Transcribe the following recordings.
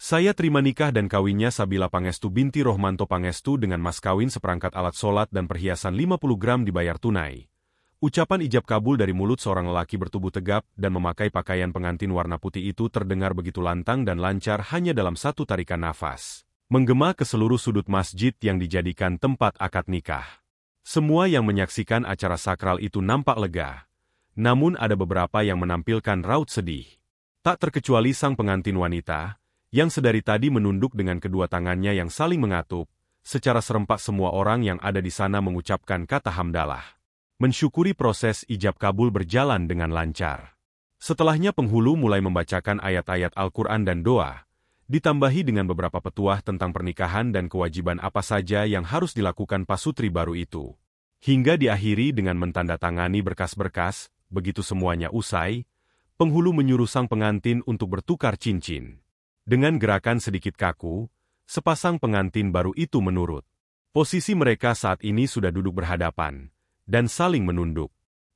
Saya terima nikah dan kawinnya Sabila Pangestu binti Rohmanto Pangestu dengan mas kawin seperangkat alat sholat dan perhiasan 50 gram dibayar tunai. Ucapan ijab kabul dari mulut seorang lelaki bertubuh tegap dan memakai pakaian pengantin warna putih itu terdengar begitu lantang dan lancar hanya dalam satu tarikan nafas. Menggema ke seluruh sudut masjid yang dijadikan tempat akad nikah. Semua yang menyaksikan acara sakral itu nampak lega. Namun ada beberapa yang menampilkan raut sedih. Tak terkecuali sang pengantin wanita, yang sedari tadi menunduk dengan kedua tangannya yang saling mengatup. Secara serempak semua orang yang ada di sana mengucapkan kata hamdalah. Mensyukuri proses ijab kabul berjalan dengan lancar. Setelahnya penghulu mulai membacakan ayat-ayat Al-Quran dan doa, ditambahi dengan beberapa petuah tentang pernikahan dan kewajiban apa saja yang harus dilakukan pasutri baru itu. Hingga diakhiri dengan mentandatangani berkas-berkas, begitu semuanya usai, penghulu menyuruh sang pengantin untuk bertukar cincin. Dengan gerakan sedikit kaku, sepasang pengantin baru itu menurut. Posisi mereka saat ini sudah duduk berhadapan dan saling menunduk.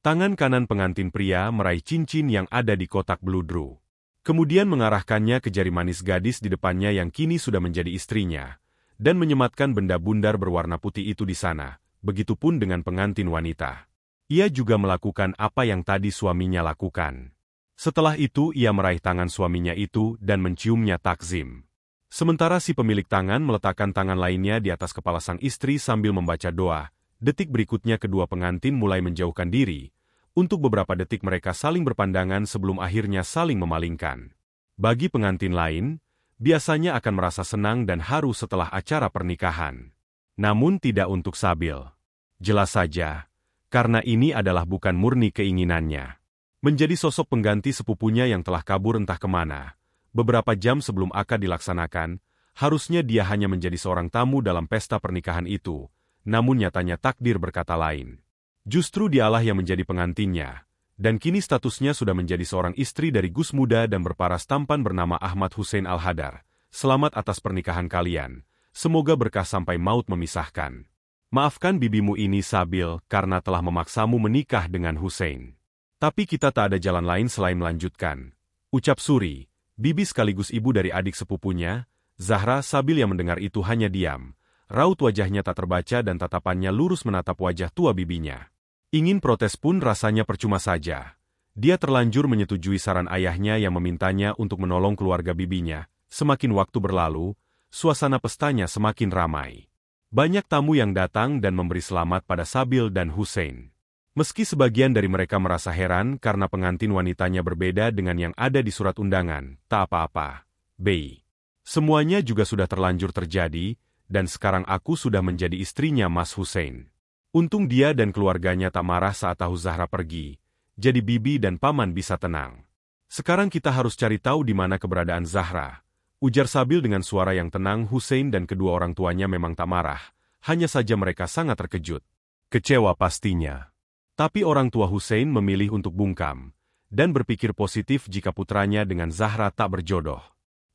Tangan kanan pengantin pria meraih cincin yang ada di kotak beludru. Kemudian mengarahkannya ke jari manis gadis di depannya yang kini sudah menjadi istrinya, dan menyematkan benda bundar berwarna putih itu di sana, begitupun dengan pengantin wanita. Ia juga melakukan apa yang tadi suaminya lakukan. Setelah itu ia meraih tangan suaminya itu dan menciumnya takzim. Sementara si pemilik tangan meletakkan tangan lainnya di atas kepala sang istri sambil membaca doa. Detik berikutnya kedua pengantin mulai menjauhkan diri. Untuk beberapa detik mereka saling berpandangan sebelum akhirnya saling memalingkan. Bagi pengantin lain, biasanya akan merasa senang dan haru setelah acara pernikahan. Namun tidak untuk Sabil. Jelas saja, karena ini adalah bukan murni keinginannya. Menjadi sosok pengganti sepupunya yang telah kabur entah kemana. Beberapa jam sebelum akad dilaksanakan, harusnya dia hanya menjadi seorang tamu dalam pesta pernikahan itu. Namun nyatanya takdir berkata lain. Justru dialah yang menjadi pengantinnya, dan kini statusnya sudah menjadi seorang istri dari Gus muda dan berparas tampan bernama Ahmad Hussein Al-Hadar. Selamat atas pernikahan kalian, semoga berkah sampai maut memisahkan. Maafkan bibimu ini Sabil karena telah memaksamu menikah dengan Hussein. Tapi kita tak ada jalan lain selain melanjutkan. Ucap Suri, bibi sekaligus ibu dari adik sepupunya, Zahra. Sabil yang mendengar itu hanya diam. Raut wajahnya tak terbaca dan tatapannya lurus menatap wajah tua bibinya. Ingin protes pun rasanya percuma saja. Dia terlanjur menyetujui saran ayahnya yang memintanya untuk menolong keluarga bibinya. Semakin waktu berlalu, suasana pestanya semakin ramai. Banyak tamu yang datang dan memberi selamat pada Sabil dan Hussein. Meski sebagian dari mereka merasa heran karena pengantin wanitanya berbeda dengan yang ada di surat undangan, tak apa-apa. B. Semuanya juga sudah terlanjur terjadi, dan sekarang aku sudah menjadi istrinya Mas Hussein. Untung dia dan keluarganya tak marah saat tahu Zahra pergi, jadi bibi dan paman bisa tenang. Sekarang kita harus cari tahu di mana keberadaan Zahra. Ujar Sabil dengan suara yang tenang. Hussein dan kedua orang tuanya memang tak marah, hanya saja mereka sangat terkejut. Kecewa pastinya. Tapi orang tua Hussein memilih untuk bungkam, dan berpikir positif jika putranya dengan Zahra tak berjodoh.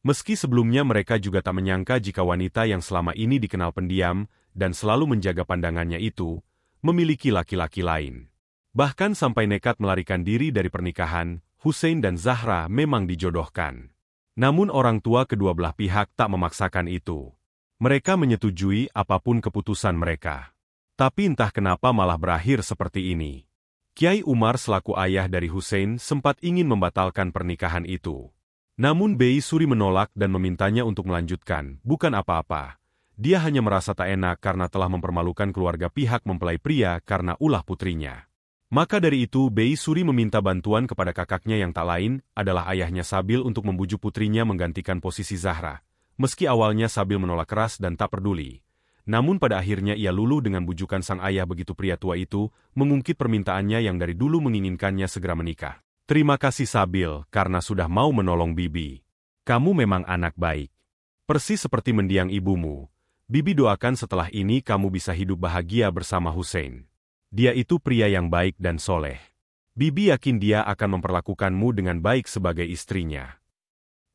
Meski sebelumnya mereka juga tak menyangka jika wanita yang selama ini dikenal pendiam dan selalu menjaga pandangannya itu, memiliki laki-laki lain. Bahkan sampai nekat melarikan diri dari pernikahan, Hussein dan Zahra memang dijodohkan. Namun orang tua kedua belah pihak tak memaksakan itu. Mereka menyetujui apapun keputusan mereka. Tapi entah kenapa malah berakhir seperti ini. Kiai Umar selaku ayah dari Hussein sempat ingin membatalkan pernikahan itu. Namun Bei Suri menolak dan memintanya untuk melanjutkan. Bukan apa-apa. Dia hanya merasa tak enak karena telah mempermalukan keluarga pihak mempelai pria karena ulah putrinya. Maka dari itu Bei Suri meminta bantuan kepada kakaknya yang tak lain adalah ayahnya Sabil untuk membujuk putrinya menggantikan posisi Zahra. Meski awalnya Sabil menolak keras dan tak peduli. Namun pada akhirnya ia luluh dengan bujukan sang ayah begitu pria tua itu mengungkit permintaannya yang dari dulu menginginkannya segera menikah. Terima kasih Sabil karena sudah mau menolong bibi. Kamu memang anak baik. Persis seperti mendiang ibumu. Bibi doakan setelah ini kamu bisa hidup bahagia bersama Hussein. Dia itu pria yang baik dan soleh. Bibi yakin dia akan memperlakukanmu dengan baik sebagai istrinya.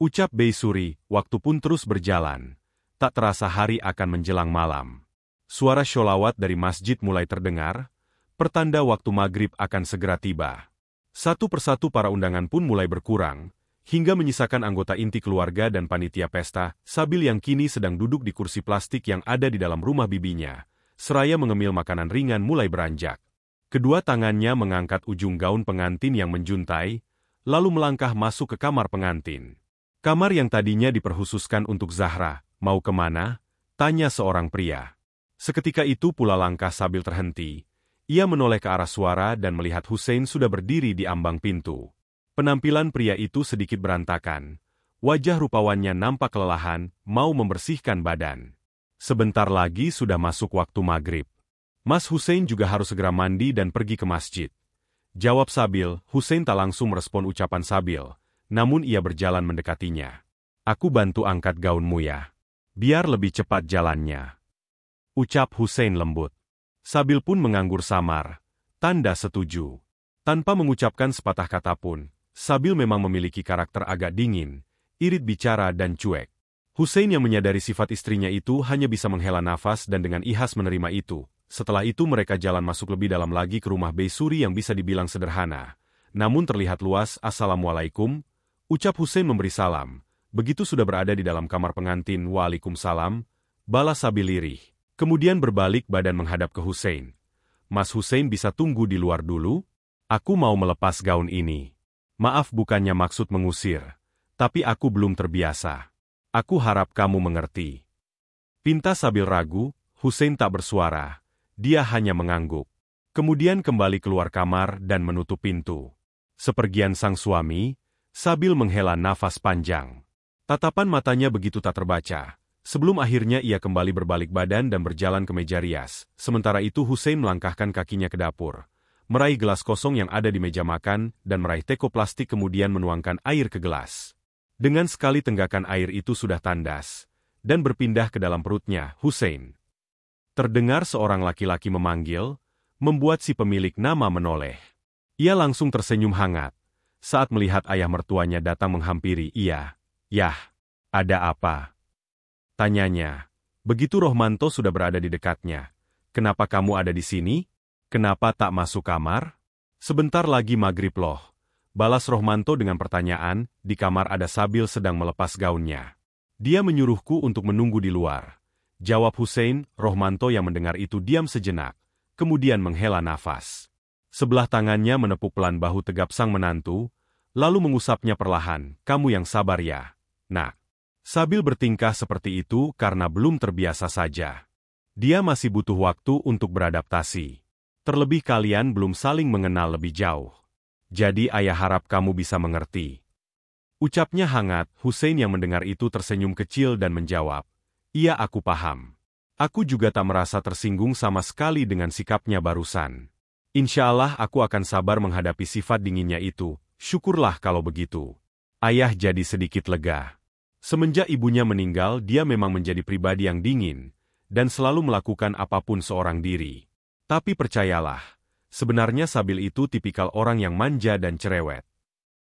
Ucap Bei Suri, waktu pun terus berjalan. Tak terasa hari akan menjelang malam. Suara sholawat dari masjid mulai terdengar, pertanda waktu maghrib akan segera tiba. Satu persatu para undangan pun mulai berkurang, hingga menyisakan anggota inti keluarga dan panitia pesta, Sabil yang kini sedang duduk di kursi plastik yang ada di dalam rumah bibinya, seraya mengemil makanan ringan mulai beranjak. Kedua tangannya mengangkat ujung gaun pengantin yang menjuntai, lalu melangkah masuk ke kamar pengantin. Kamar yang tadinya diperhususkan untuk Zahra, mau kemana? Tanya seorang pria. Seketika itu pula langkah Sabil terhenti. Ia menoleh ke arah suara dan melihat Hussein sudah berdiri di ambang pintu. Penampilan pria itu sedikit berantakan. Wajah rupawannya nampak kelelahan, mau membersihkan badan. Sebentar lagi sudah masuk waktu maghrib. Mas Hussein juga harus segera mandi dan pergi ke masjid. Jawab Sabil. Hussein tak langsung merespon ucapan Sabil, namun ia berjalan mendekatinya. Aku bantu angkat gaunmu ya. Biar lebih cepat jalannya. Ucap Hussein lembut. Sabil pun menganggur samar. Tanda setuju. Tanpa mengucapkan sepatah kata pun, Sabil memang memiliki karakter agak dingin, irit bicara dan cuek. Hussein yang menyadari sifat istrinya itu hanya bisa menghela nafas dan dengan ihas menerima itu. Setelah itu mereka jalan masuk lebih dalam lagi ke rumah Baysuri yang bisa dibilang sederhana. Namun terlihat luas. Assalamualaikum, ucap Hussein memberi salam. Begitu sudah berada di dalam kamar pengantin, Waalaikumsalam, balas Sabil lirih. Kemudian berbalik badan menghadap ke Hussein. Mas Hussein bisa tunggu di luar dulu? Aku mau melepas gaun ini. Maaf bukannya maksud mengusir, tapi aku belum terbiasa. Aku harap kamu mengerti. Pinta Sabil ragu, Hussein tak bersuara. Dia hanya mengangguk. Kemudian kembali keluar kamar dan menutup pintu. Sepergian sang suami, Sabil menghela nafas panjang. Tatapan matanya begitu tak terbaca. Sebelum akhirnya ia kembali berbalik badan dan berjalan ke meja rias. Sementara itu Hussein melangkahkan kakinya ke dapur, meraih gelas kosong yang ada di meja makan, dan meraih teko plastik kemudian menuangkan air ke gelas. Dengan sekali tenggakan air itu sudah tandas, dan berpindah ke dalam perutnya, Hussein. Terdengar seorang laki-laki memanggil, membuat si pemilik nama menoleh. Ia langsung tersenyum hangat, saat melihat ayah mertuanya datang menghampiri ia. Yah, ada apa? Tanyanya. Begitu Rohmanto sudah berada di dekatnya. Kenapa kamu ada di sini? Kenapa tak masuk kamar? Sebentar lagi maghrib loh. Balas Rohmanto dengan pertanyaan. Di kamar ada Sabil sedang melepas gaunnya. Dia menyuruhku untuk menunggu di luar. Jawab Hussein. Rohmanto yang mendengar itu diam sejenak, kemudian menghela nafas. Sebelah tangannya menepuk pelan bahu tegap sang menantu, lalu mengusapnya perlahan. Kamu yang sabar ya, nak. Sabil bertingkah seperti itu karena belum terbiasa saja. Dia masih butuh waktu untuk beradaptasi. Terlebih kalian belum saling mengenal lebih jauh. Jadi ayah harap kamu bisa mengerti. Ucapnya hangat. Hussein yang mendengar itu tersenyum kecil dan menjawab. Iya aku paham. Aku juga tak merasa tersinggung sama sekali dengan sikapnya barusan. Insya Allah aku akan sabar menghadapi sifat dinginnya itu. Syukurlah kalau begitu. Ayah jadi sedikit lega. Semenjak ibunya meninggal dia memang menjadi pribadi yang dingin, dan selalu melakukan apapun seorang diri. Tapi percayalah, sebenarnya Sabil itu tipikal orang yang manja dan cerewet.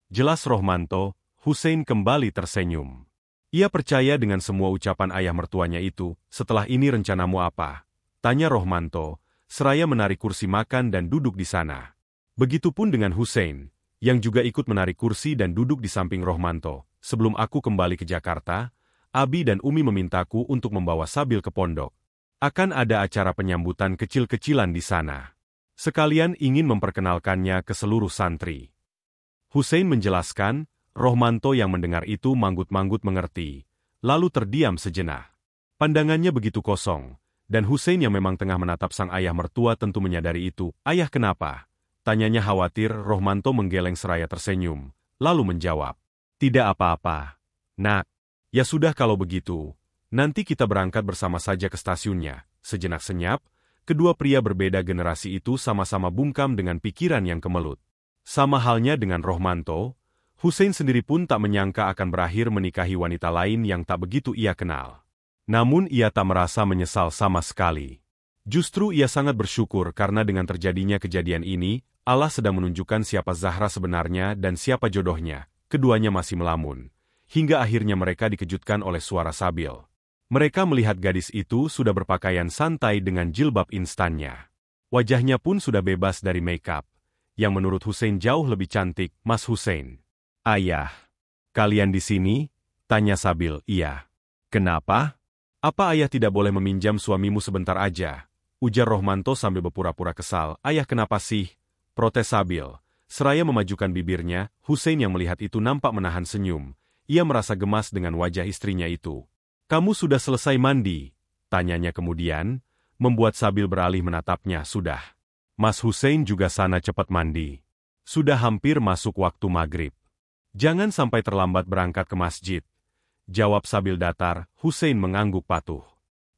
Jelas Rohmanto. Hussein kembali tersenyum. Ia percaya dengan semua ucapan ayah mertuanya itu. Setelah ini rencanamu apa? Tanya Rohmanto, seraya menarik kursi makan dan duduk di sana. Begitupun dengan Hussein, yang juga ikut menarik kursi dan duduk di samping Rohmanto. Sebelum aku kembali ke Jakarta, Abi dan Umi memintaku untuk membawa Sabil ke pondok. Akan ada acara penyambutan kecil-kecilan di sana. Sekalian ingin memperkenalkannya ke seluruh santri. Hussein menjelaskan. Rohmanto yang mendengar itu manggut-manggut mengerti, lalu terdiam sejenak. Pandangannya begitu kosong, dan Hussein yang memang tengah menatap sang ayah mertua tentu menyadari itu. Ayah kenapa? Tanyanya khawatir. Rohmanto menggeleng seraya tersenyum, lalu menjawab. Tidak apa-apa, nak. Ya sudah kalau begitu, nanti kita berangkat bersama saja ke stasiunnya. Sejenak senyap, kedua pria berbeda generasi itu sama-sama bungkam dengan pikiran yang kemelut. Sama halnya dengan Rohmanto, Hussein sendiri pun tak menyangka akan berakhir menikahi wanita lain yang tak begitu ia kenal. Namun ia tak merasa menyesal sama sekali. Justru ia sangat bersyukur karena dengan terjadinya kejadian ini, Allah sedang menunjukkan siapa Zahra sebenarnya dan siapa jodohnya. Keduanya masih melamun. Hingga akhirnya mereka dikejutkan oleh suara Sabil. Mereka melihat gadis itu sudah berpakaian santai dengan jilbab instannya. Wajahnya pun sudah bebas dari make-up, yang menurut Hussein jauh lebih cantik. Mas Hussein. Ayah. Kalian di sini? Tanya Sabil. Iya. Kenapa? Apa ayah tidak boleh meminjam suamimu sebentar aja? Ujar Rohmanto sambil berpura-pura kesal. Ayah kenapa sih? Protes Sabil. Seraya memajukan bibirnya, Hussein yang melihat itu nampak menahan senyum. Ia merasa gemas dengan wajah istrinya itu. Kamu sudah selesai mandi? Tanyanya kemudian, membuat Sabil beralih menatapnya. Sudah. Mas Hussein juga sana cepat mandi. Sudah hampir masuk waktu maghrib. Jangan sampai terlambat berangkat ke masjid. Jawab Sabil datar. Hussein mengangguk patuh.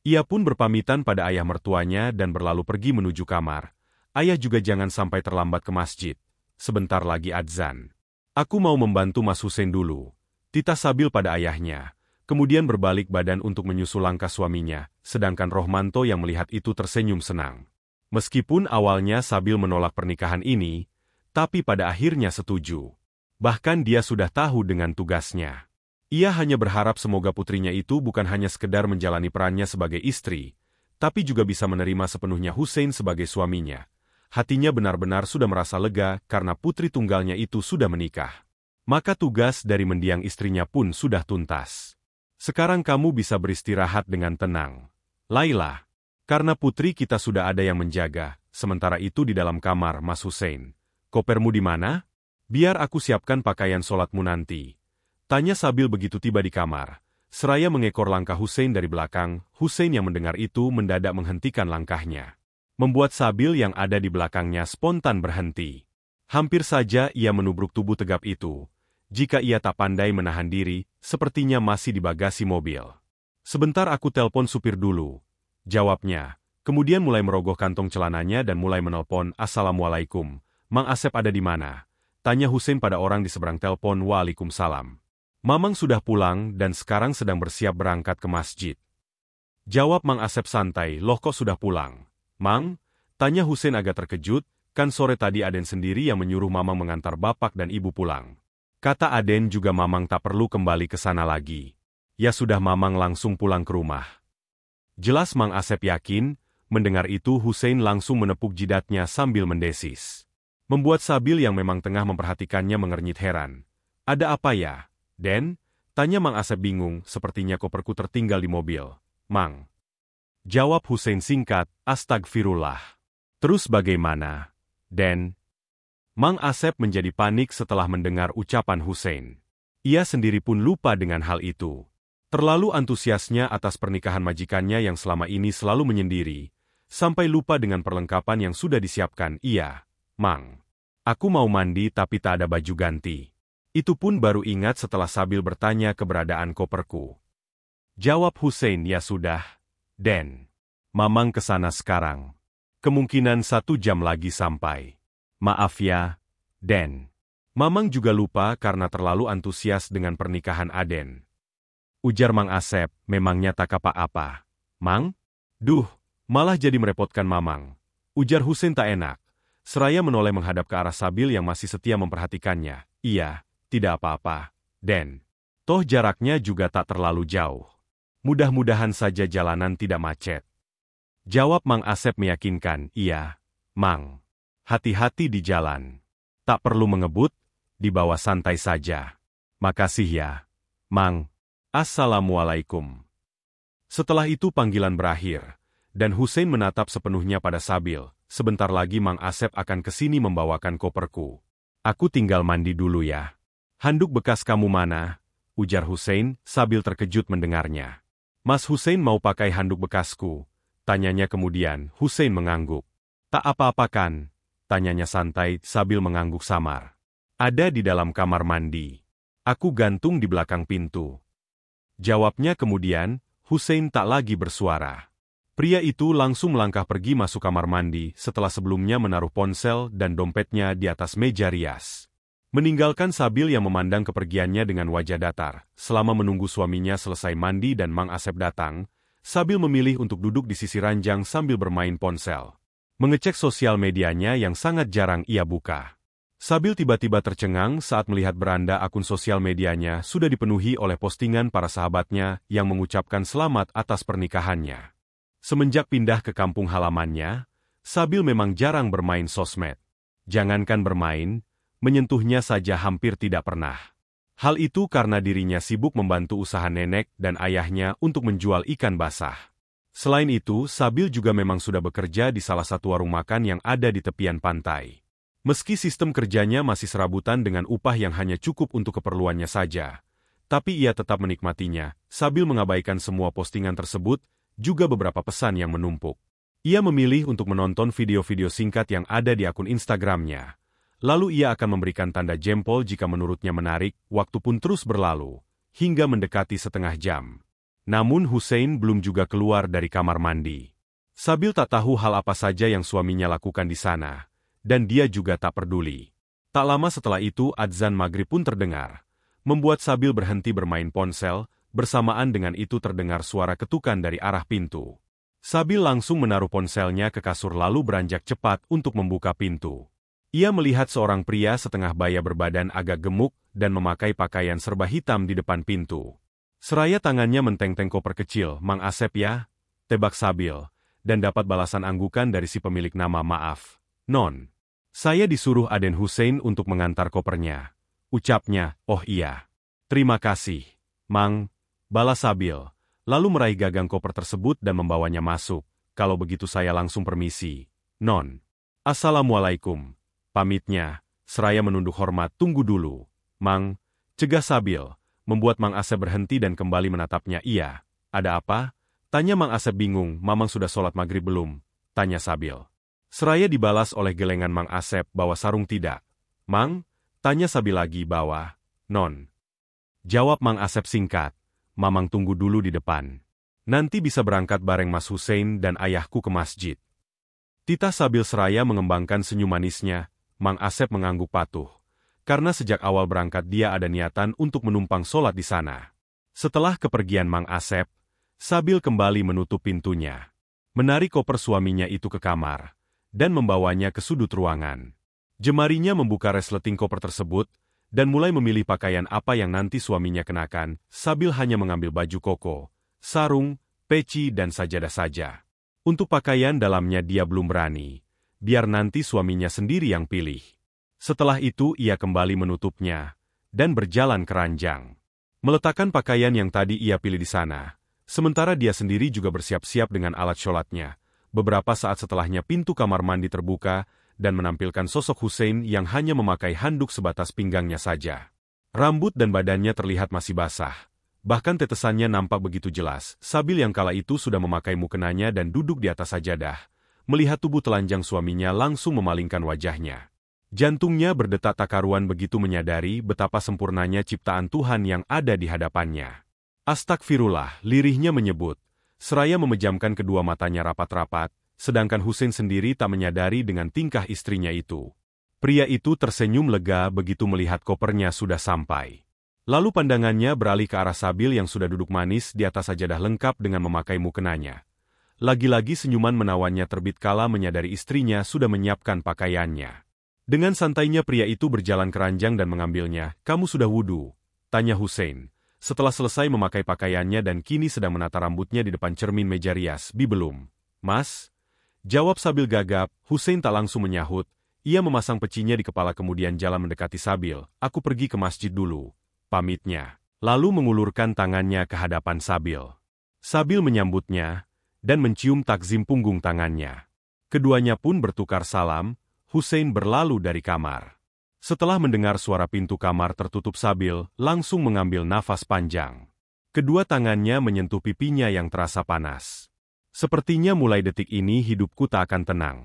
Ia pun berpamitan pada ayah mertuanya dan berlalu pergi menuju kamar. Ayah juga jangan sampai terlambat ke masjid. Sebentar lagi adzan. Aku mau membantu Mas Hussein dulu. Titah Sabil pada ayahnya. Kemudian berbalik badan untuk menyusul langkah suaminya, sedangkan Rohmanto yang melihat itu tersenyum senang. Meskipun awalnya Sabil menolak pernikahan ini, tapi pada akhirnya setuju. Bahkan dia sudah tahu dengan tugasnya. Ia hanya berharap semoga putrinya itu bukan hanya sekedar menjalani perannya sebagai istri, tapi juga bisa menerima sepenuhnya Hussein sebagai suaminya. Hatinya benar-benar sudah merasa lega karena putri tunggalnya itu sudah menikah. Maka tugas dari mendiang istrinya pun sudah tuntas. Sekarang kamu bisa beristirahat dengan tenang. Laila, karena putri kita sudah ada yang menjaga, sementara itu di dalam kamar Mas Hussein. Kopermu di mana? Biar aku siapkan pakaian sholatmu nanti. Tanya Sabil begitu tiba di kamar. Seraya mengekor langkah Hussein dari belakang, Hussein yang mendengar itu mendadak menghentikan langkahnya. Membuat Sabil yang ada di belakangnya spontan berhenti. Hampir saja ia menubruk tubuh tegap itu. Jika ia tak pandai menahan diri, sepertinya masih di bagasi mobil. Sebentar aku telpon supir dulu. Jawabnya. Kemudian mulai merogoh kantong celananya dan mulai menelpon. Assalamualaikum. Mang Asep ada di mana? Tanya Hussein pada orang di seberang telpon. Waalaikumsalam. Mamang sudah pulang dan sekarang sedang bersiap berangkat ke masjid. Jawab Mang Asep santai. Loh kok sudah pulang? Mang? Tanya Hussein agak terkejut, kan sore tadi Aden sendiri yang menyuruh Mamang mengantar bapak dan ibu pulang. Kata Aden juga Mamang tak perlu kembali ke sana lagi. Ya sudah Mamang langsung pulang ke rumah. Jelas Mang Asep yakin, mendengar itu Hussein langsung menepuk jidatnya sambil mendesis. Membuat Sabil yang memang tengah memperhatikannya mengernyit heran. Ada apa ya? Den? Tanya Mang Asep bingung, sepertinya koperku tertinggal di mobil. Mang. Jawab Hussein singkat, astagfirullah. Terus bagaimana? Den? Mang Asep menjadi panik setelah mendengar ucapan Hussein. Ia sendiri pun lupa dengan hal itu. Terlalu antusiasnya atas pernikahan majikannya yang selama ini selalu menyendiri, sampai lupa dengan perlengkapan yang sudah disiapkan. Iya, Mang. Aku mau mandi tapi tak ada baju ganti. Itu pun baru ingat setelah Sabil bertanya keberadaan koperku. Jawab Hussein, ya sudah, Den. Mamang kesana sekarang. Kemungkinan 1 jam lagi sampai. Maaf ya, Den. Mamang juga lupa karena terlalu antusias dengan pernikahan Aden. Ujar Mang Asep, memangnya tak apa-apa. Mang? Duh, malah jadi merepotkan Mamang. Ujar Hussein tak enak. Seraya menoleh menghadap ke arah Sabil yang masih setia memperhatikannya. Iya. Tidak apa-apa, Den. Toh jaraknya juga tak terlalu jauh. Mudah-mudahan saja jalanan tidak macet. Jawab Mang Asep meyakinkan, iya, Mang. Hati-hati di jalan. Tak perlu mengebut, dibawa santai saja. Makasih ya, Mang. Assalamualaikum. Setelah itu panggilan berakhir, dan Hussein menatap sepenuhnya pada Sabil. Sebentar lagi Mang Asep akan kesini membawakan koperku. Aku tinggal mandi dulu ya. Handuk bekas kamu mana? Ujar Hussein, Sabil terkejut mendengarnya. Mas Hussein mau pakai handuk bekasku? Tanyanya kemudian, Hussein mengangguk. Tak apa-apa kan? Tanyanya santai, Sabil mengangguk samar. Ada di dalam kamar mandi. Aku gantung di belakang pintu. Jawabnya kemudian, Hussein tak lagi bersuara. Pria itu langsung melangkah pergi masuk kamar mandi setelah sebelumnya menaruh ponsel dan dompetnya di atas meja rias. Meninggalkan Sabil yang memandang kepergiannya dengan wajah datar. Selama menunggu suaminya selesai mandi dan Mang Asep datang, Sabil memilih untuk duduk di sisi ranjang sambil bermain ponsel. Mengecek sosial medianya yang sangat jarang ia buka. Sabil tiba-tiba tercengang saat melihat beranda akun sosial medianya sudah dipenuhi oleh postingan para sahabatnya yang mengucapkan selamat atas pernikahannya. Semenjak pindah ke kampung halamannya, Sabil memang jarang bermain sosmed. Jangankan bermain, menyentuhnya saja hampir tidak pernah. Hal itu karena dirinya sibuk membantu usaha nenek dan ayahnya untuk menjual ikan basah. Selain itu, Sabil juga memang sudah bekerja di salah satu warung makan yang ada di tepian pantai. Meski sistem kerjanya masih serabutan dengan upah yang hanya cukup untuk keperluannya saja, tapi ia tetap menikmatinya, sambil mengabaikan semua postingan tersebut, juga beberapa pesan yang menumpuk. Ia memilih untuk menonton video-video singkat yang ada di akun Instagramnya. Lalu ia akan memberikan tanda jempol jika menurutnya menarik, waktu pun terus berlalu, hingga mendekati setengah jam. Namun Hussein belum juga keluar dari kamar mandi. Sabil tak tahu hal apa saja yang suaminya lakukan di sana, dan dia juga tak peduli. Tak lama setelah itu adzan maghrib pun terdengar, membuat Sabil berhenti bermain ponsel, bersamaan dengan itu terdengar suara ketukan dari arah pintu. Sabil langsung menaruh ponselnya ke kasur lalu beranjak cepat untuk membuka pintu. Ia melihat seorang pria setengah baya berbadan agak gemuk dan memakai pakaian serba hitam di depan pintu. Seraya tangannya menteng-teng koper kecil, "Mang Asep ya?" tebak Sabil, dan dapat balasan anggukan dari si pemilik nama, "Maaf, Non. Saya disuruh Aden Hussein untuk mengantar kopernya." Ucapnya, "Oh iya. Terima kasih, Mang," balas Sabil, lalu meraih gagang koper tersebut dan membawanya masuk. "Kalau begitu saya langsung permisi, Non." "Assalamualaikum," pamitnya, seraya menunduk hormat. "Tunggu dulu, Mang," cegah Sabil, membuat Mang Asep berhenti dan kembali menatapnya. "Iya, ada apa?" tanya Mang Asep bingung. "Mamang sudah sholat maghrib belum?" tanya Sabil. Seraya dibalas oleh gelengan Mang Asep, "Bawa sarung tidak?" "Mang?" tanya Sabil lagi. "Bawa, Non," jawab Mang Asep singkat. "Mamang tunggu dulu di depan. Nanti bisa berangkat bareng Mas Hussein dan ayahku ke masjid." Titah Sabil seraya mengembangkan senyum manisnya. Mang Asep mengangguk patuh, karena sejak awal berangkat dia ada niatan untuk menumpang sholat di sana. Setelah kepergian Mang Asep, Sabil kembali menutup pintunya, menarik koper suaminya itu ke kamar, dan membawanya ke sudut ruangan. Jemarinya membuka resleting koper tersebut, dan mulai memilih pakaian apa yang nanti suaminya kenakan. Sabil hanya mengambil baju koko, sarung, peci dan sajadah saja. Untuk pakaian dalamnya dia belum berani, biar nanti suaminya sendiri yang pilih. Setelah itu ia kembali menutupnya, dan berjalan ke ranjang. Meletakkan pakaian yang tadi ia pilih di sana, sementara dia sendiri juga bersiap-siap dengan alat sholatnya. Beberapa saat setelahnya pintu kamar mandi terbuka, dan menampilkan sosok Hussein yang hanya memakai handuk sebatas pinggangnya saja. Rambut dan badannya terlihat masih basah, bahkan tetesannya nampak begitu jelas. Sabil yang kala itu sudah memakai mukenanya dan duduk di atas sajadah, melihat tubuh telanjang suaminya langsung memalingkan wajahnya. Jantungnya berdetak tak karuan begitu menyadari betapa sempurnanya ciptaan Tuhan yang ada di hadapannya. "Astagfirullah," lirihnya menyebut, seraya memejamkan kedua matanya rapat-rapat, sedangkan Hussein sendiri tak menyadari dengan tingkah istrinya itu. Pria itu tersenyum lega begitu melihat kopernya sudah sampai. Lalu pandangannya beralih ke arah Sabil yang sudah duduk manis di atas sajadah lengkap dengan memakai mukenanya. Lagi-lagi senyuman menawannya terbit kala menyadari istrinya sudah menyiapkan pakaiannya. Dengan santainya pria itu berjalan ke ranjang dan mengambilnya. "Kamu sudah wudu?" tanya Hussein, setelah selesai memakai pakaiannya dan kini sedang menata rambutnya di depan cermin meja rias. "Belum, Mas," jawab Sabil gagap. Hussein tak langsung menyahut, ia memasang pecinya di kepala kemudian jalan mendekati Sabil. "Aku pergi ke masjid dulu," pamitnya, lalu mengulurkan tangannya ke hadapan Sabil. Sabil menyambutnya, dan mencium takzim punggung tangannya. Keduanya pun bertukar salam. Hussein berlalu dari kamar. Setelah mendengar suara pintu kamar tertutup, Sabil langsung mengambil nafas panjang. Kedua tangannya menyentuh pipinya yang terasa panas. "Sepertinya mulai detik ini hidupku tak akan tenang,"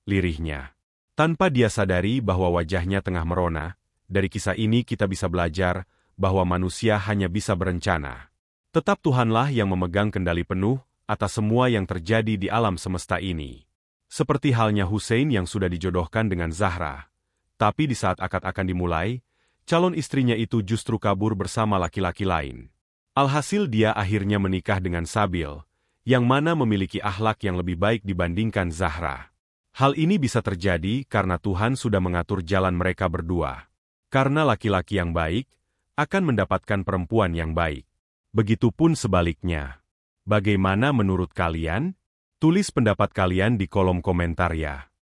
lirihnya. Tanpa dia sadari bahwa wajahnya tengah merona, dari kisah ini kita bisa belajar bahwa manusia hanya bisa berencana. Tetap Tuhanlah yang memegang kendali penuh atas semua yang terjadi di alam semesta ini. Seperti halnya Hussein yang sudah dijodohkan dengan Zahra. Tapi di saat akad akan dimulai, calon istrinya itu justru kabur bersama laki-laki lain. Alhasil dia akhirnya menikah dengan Sabil, yang mana memiliki akhlak yang lebih baik dibandingkan Zahra. Hal ini bisa terjadi karena Tuhan sudah mengatur jalan mereka berdua. Karena laki-laki yang baik akan mendapatkan perempuan yang baik. Begitupun sebaliknya. Bagaimana menurut kalian? Tulis pendapat kalian di kolom komentar ya.